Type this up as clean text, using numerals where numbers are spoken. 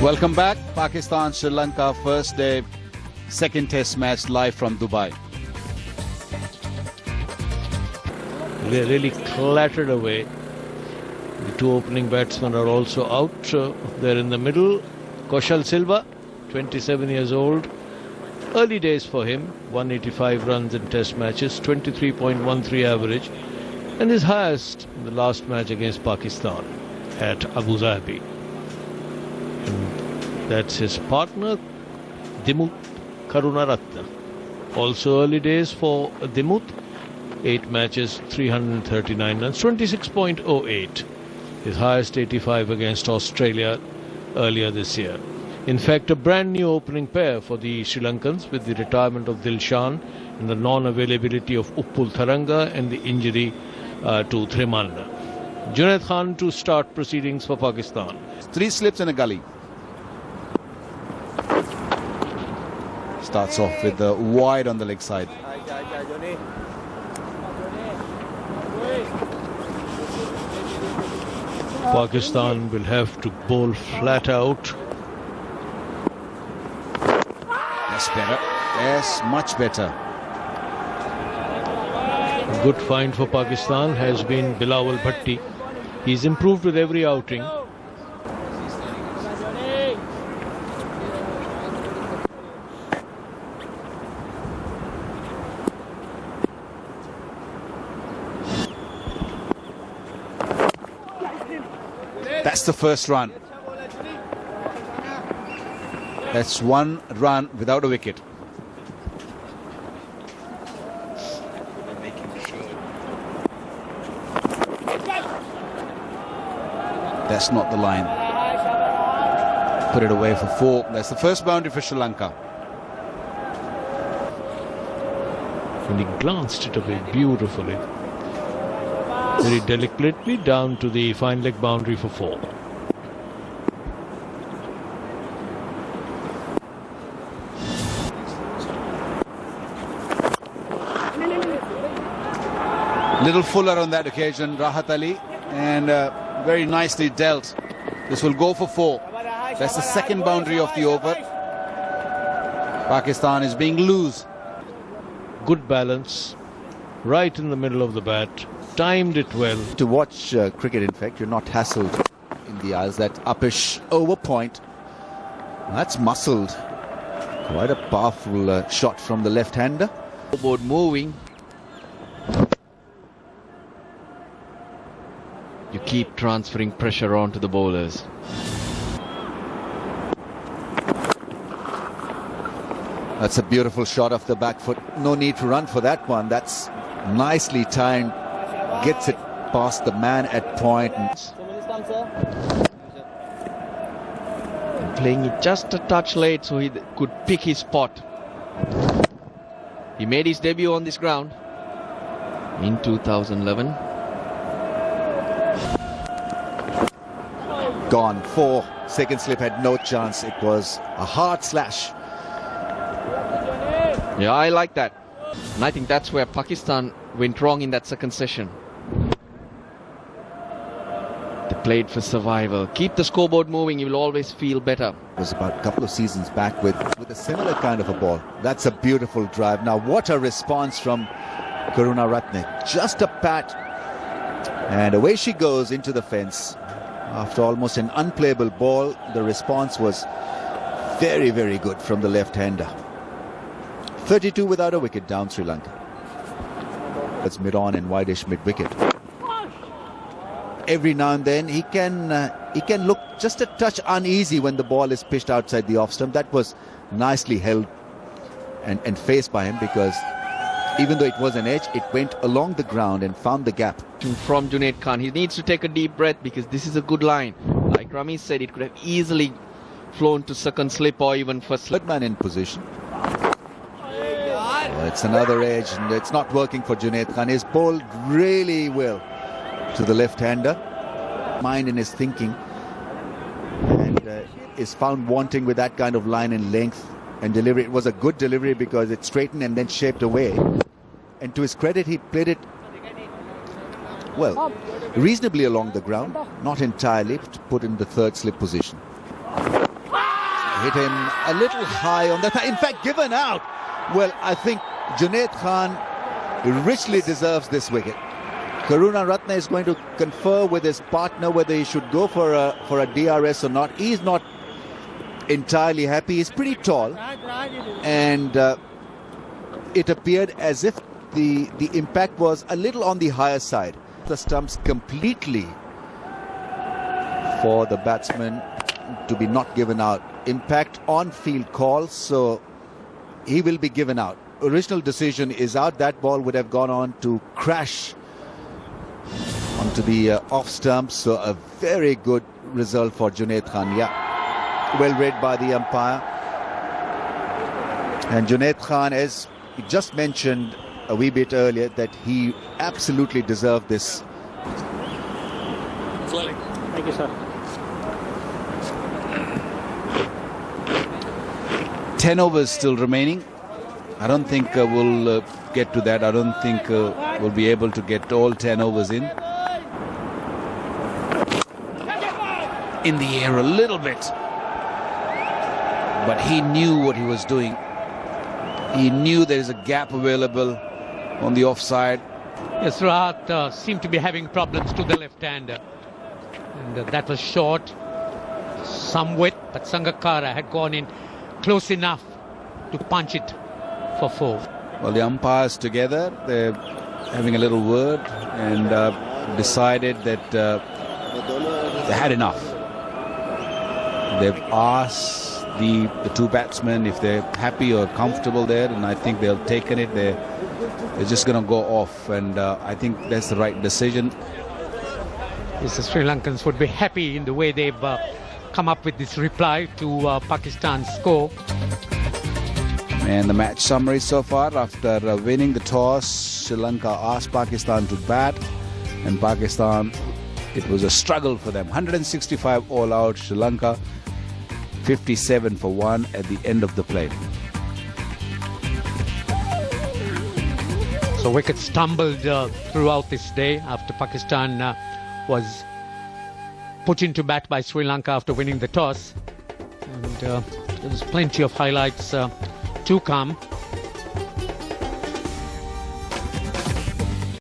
Welcome back. Pakistan, Sri Lanka, first day, second test match live from Dubai. They really clattered away. The two opening batsmen are also out. They're in the middle. Kaushal Silva, 27 years old. Early days for him. 185 runs in test matches, 23.13 average. And his highest in the last match against Pakistan at Abu Dhabi. And that's his partner, Dimuth Karunaratne. Also early days for Dimuth. 8 matches, 339 runs, 26.08. His highest 85 against Australia earlier this year. In fact, a brand new opening pair for the Sri Lankans with the retirement of Dilshan and the non-availability of Uppul Tharanga and the injury to Thremanna. Junaid Khan to start proceedings for Pakistan. 3 slips in a gully. Starts off with the wide on the leg side. Pakistan will have to bowl flat out. That's better. Yes, much better. A good find for Pakistan has been Bilawal Bhatti. He's improved with every outing. That's the first run. That's 1 run without a wicket. That's not the line. Put it away for 4. That's the first boundary for Sri Lanka. And he glanced it away beautifully. Very delicately down to the fine leg boundary for 4. Little fuller on that occasion, Rahat Ali, and very nicely dealt. This will go for 4. That's the second boundary of the over. Pakistan is being loose. Good balance, right in the middle of the bat. Timed it well. To watch cricket, in fact, you're not hassled in the eyes. That uppish over point, that's muscled. Quite a powerful shot from the left-hander. Board moving. You keep transferring pressure onto the bowlers. That's a beautiful shot off the back foot. No need to run for that one. That's nicely timed. Gets it past the man at point. Playing it just a touch late so he could pick his spot. He made his debut on this ground in 2011. Gone. 4. Second slip had no chance. It was a hard slash. Yeah, I like that. And I think that's where Pakistan went wrong in that second session. They played for survival. Keep the scoreboard moving, you will always feel better. It was about a couple of seasons back with a similar kind of a ball. That's a beautiful drive. Now what a response from Karunaratne. Just a pat. And away she goes into the fence. After almost an unplayable ball, the response was very, very good from the left-hander. 32 without a wicket down Sri Lanka. It's mid-on and wide-ish mid-wicket. Every now and then he can look just a touch uneasy when the ball is pitched outside the off stump. That was nicely held and faced by him, because even though it was an edge, it went along the ground and found the gap. From Junaid Khan, he needs to take a deep breath, because this is a good line. Like Ramesh said, it could have easily flown to second slip or even first slip. Third man in position. It's another edge, and it's not working for Junaid Khan. He's bowled really well to the left-hander. Mind in his thinking, and is found wanting with that kind of line and length and delivery. It was a good delivery because it straightened and then shaped away. And to his credit, he played it well, reasonably along the ground, not entirely, but put in the third slip position. hit him a little high on the... In fact, given out. Well, I think Junaid Khan richly deserves this wicket. Karunaratne is going to confer with his partner whether he should go for a DRS or not. He's not entirely happy. He's pretty tall, and it appeared as if the impact was a little on the higher side. The stumps completely for the batsman to be not given out. Impact on field call, so he will be given out. Original decision is out. That ball would have gone on to crash onto the off stump. So a very good result for Junaid Khan. Yeah, well read by the umpire. And Junaid Khan, as he just mentioned a wee bit earlier, that he absolutely deserved this. Thank you, sir. 10 overs still remaining. I don't think we'll get to that. I don't think we'll be able to get all 10 overs in. In the air a little bit. But he knew what he was doing. He knew there is a gap available on the offside. Yes, Rahat seemed to be having problems to the left-hander. And that was short. Some width, but Sangakkara had gone in close enough to punch it for 4. Well, the umpires together, they're having a little word and decided that they had enough. They've asked the two batsmen if they're happy or comfortable there, and I think they've taken it. They're just going to go off, and I think that's the right decision. Yes, the Sri Lankans would be happy in the way they've come up with this reply to Pakistan's score. And the match summary so far: after winning the toss, Sri Lanka asked Pakistan to bat, and Pakistan, it was a struggle for them. 165 all out, Sri Lanka 57 for 1 at the end of the play. So wickets stumbled throughout this day after Pakistan was put into bat by Sri Lanka after winning the toss. And there was plenty of highlights to come.